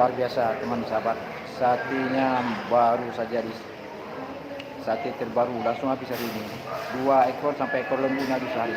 luar biasa teman sahabat. Satenya baru saja di sate terbaru langsung habis hari ini. 2 ekor sampai ekor lembunya habis hari.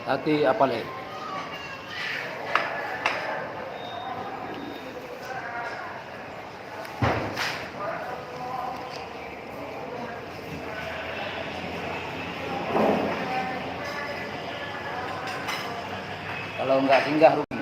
Sate apa lagi? Kalau nggak singgah rugi.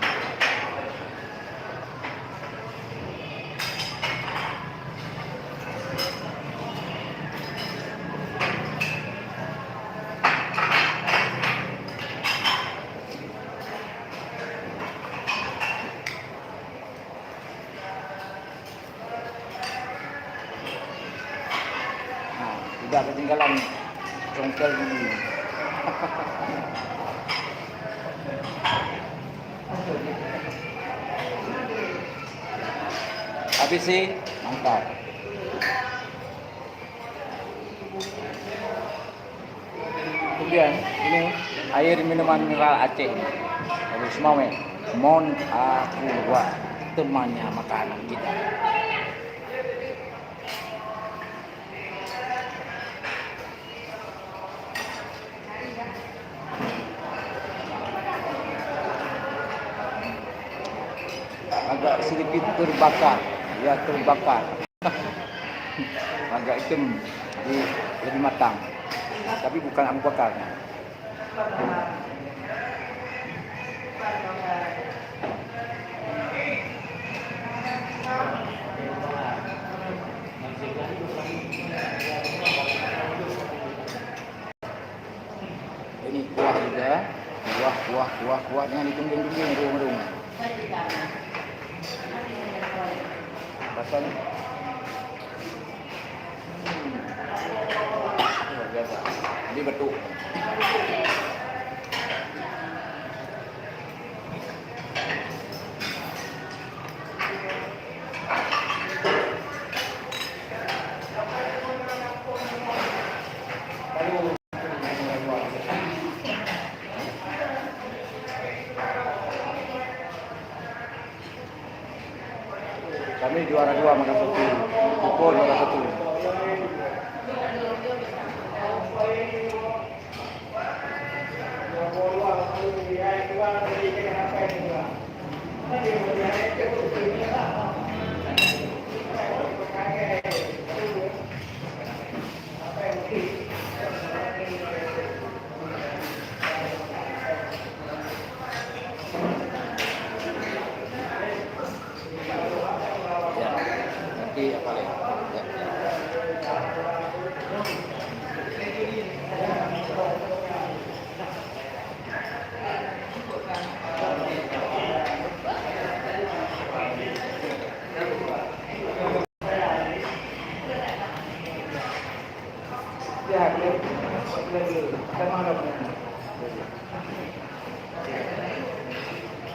Nah, tidak ketinggalan congkel ini. Habis sih, mantap. Kemudian ini air minuman mineral Aceh. Lalu semua Mon Aqua, temannya makanan kita. Agak sedikit terbakar, ya terbakar. Agak hitam, lebih matang. Tapi bukan Abu Bakarnya. Ini kuah juga, kuah dengan ditungging-tungging rung-rung. Rasanya luar biasa. Ini betul. Kami juara 2 makan soto. Kuko juara 1. Apa lagi?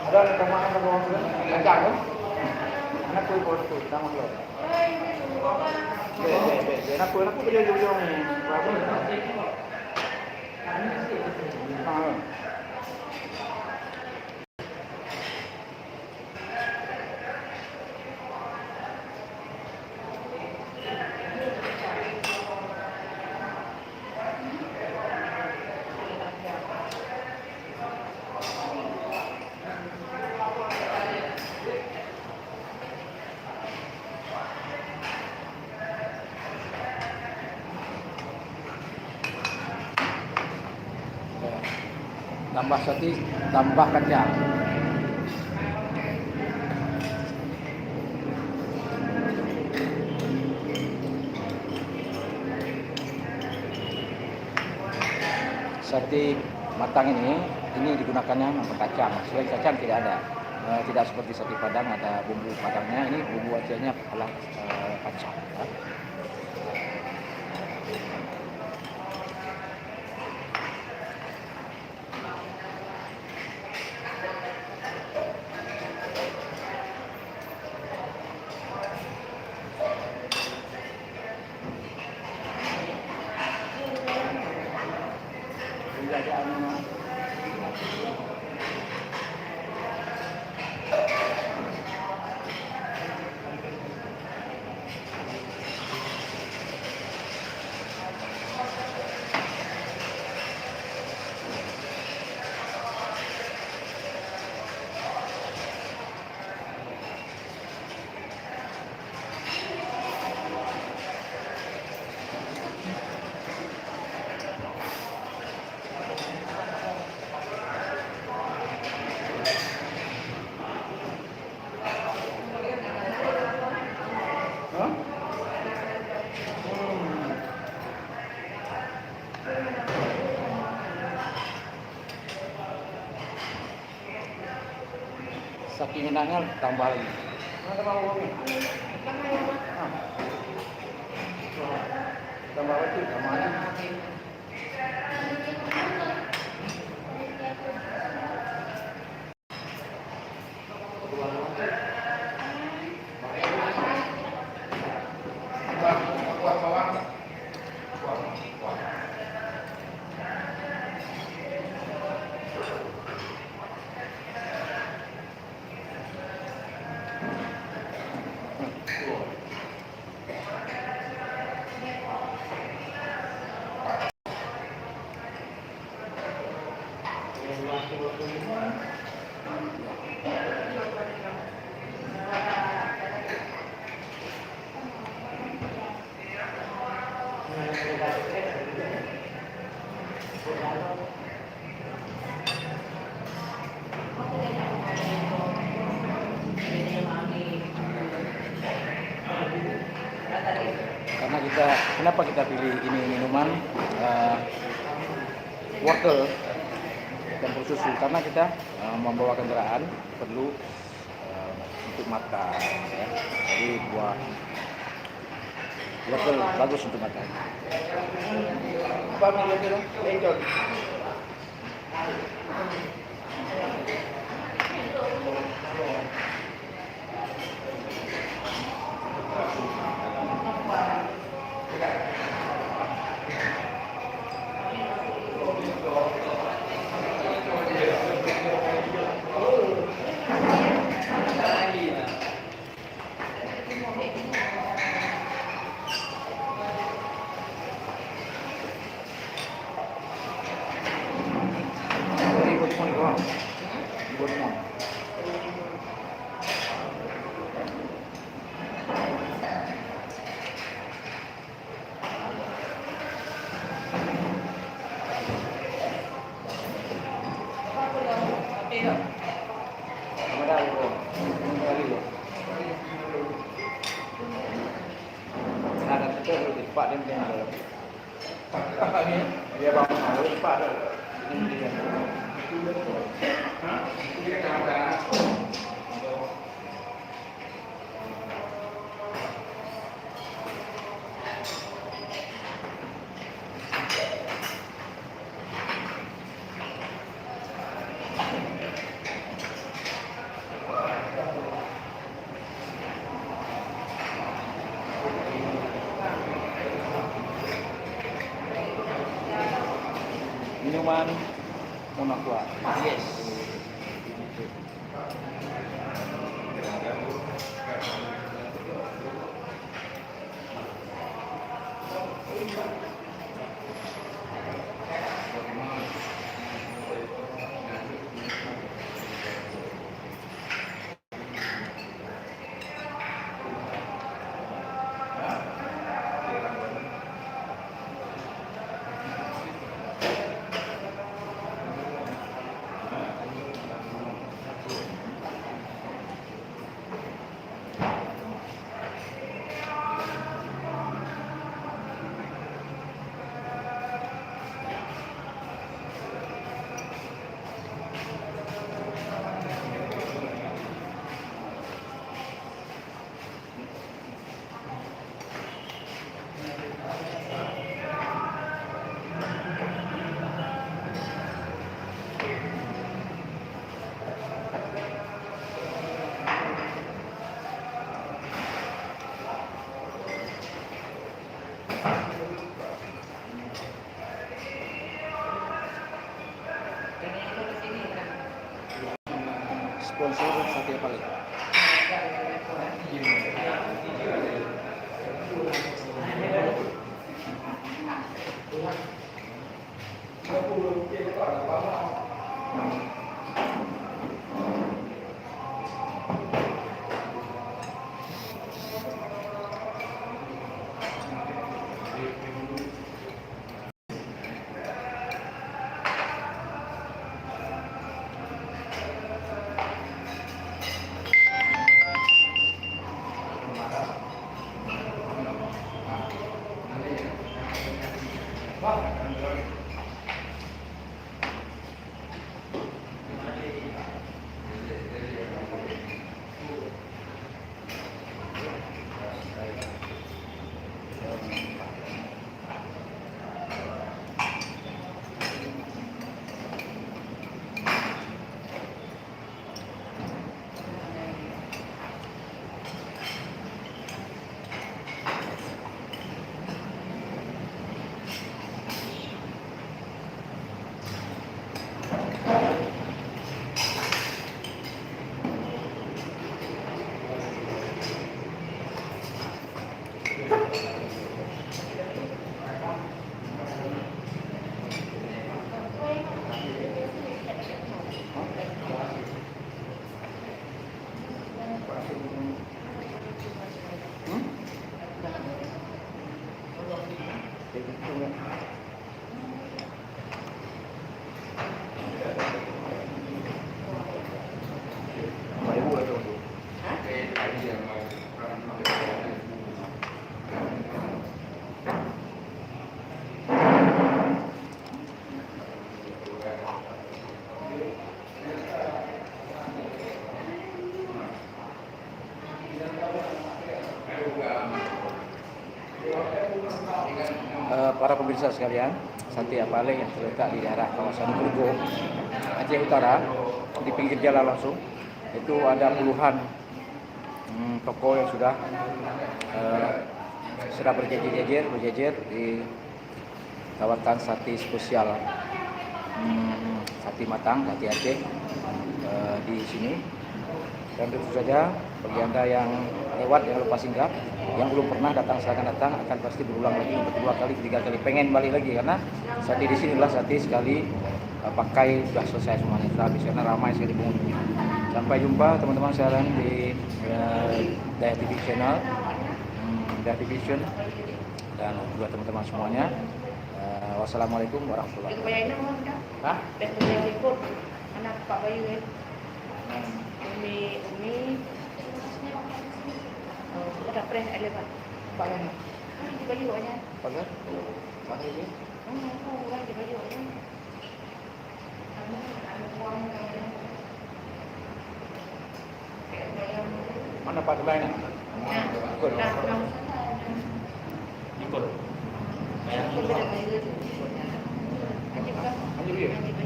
Ada teman yang mau ngajak kan? Anak kuih bodoh, sama lo. Enak kuih jauh-jauh nih. Tambah sate, tambah kacang. Sate matang ini digunakannya kacang. Selain kacang tidak ada. Tidak seperti sate Padang ada bumbu Padangnya. Ini bumbu Acehnya adalah kacang. Ya. Saking enaknya tambah lagi. Tambah lagi, tambah lagi. Kenapa kita pilih ini minuman wortel campur susu, karena kita membawa kendaraan perlu untuk mata ya. Jadi buah wortel bagus untuk mata. Apa wortel? Lencon. Pak dan dia dia bangun harus Pak minuman Monaqua. Yes. sponsor sate Apale. Para pemirsa sekalian, sate Apale yang terletak di daerah kawasan Grogol, Aceh Utara, di pinggir jalan langsung, itu ada puluhan toko yang sudah berjejer di tawarkan sate spesial sate matang, sate Aceh di sini. Dan tentu saja bagi Anda yang lewat jangan lupa singgah. Yang belum pernah datang silakan datang, akan pasti berulang lagi untuk 2 kali, 3 kali, pengen balik lagi karena sate di sini adalah sate sekali pakai sudah selesai semuanya, sudah habis karena ramai sekali pengunjung. Sampai jumpa teman-teman sekalian di Daya TV channel, Daya Division, dan juga teman-teman semuanya. Wassalamualaikum warahmatullahi wabarakatuh. Hah? Ikut anak Pak Bayu ya. Umi ada pres ada Pak. Pak yang di Bayu aja. Pagar? Mana ini? Aku di Bayu aja. Mana Pak lain? Ikut. Ikut. Aku beda Bayu. Lanjut ya.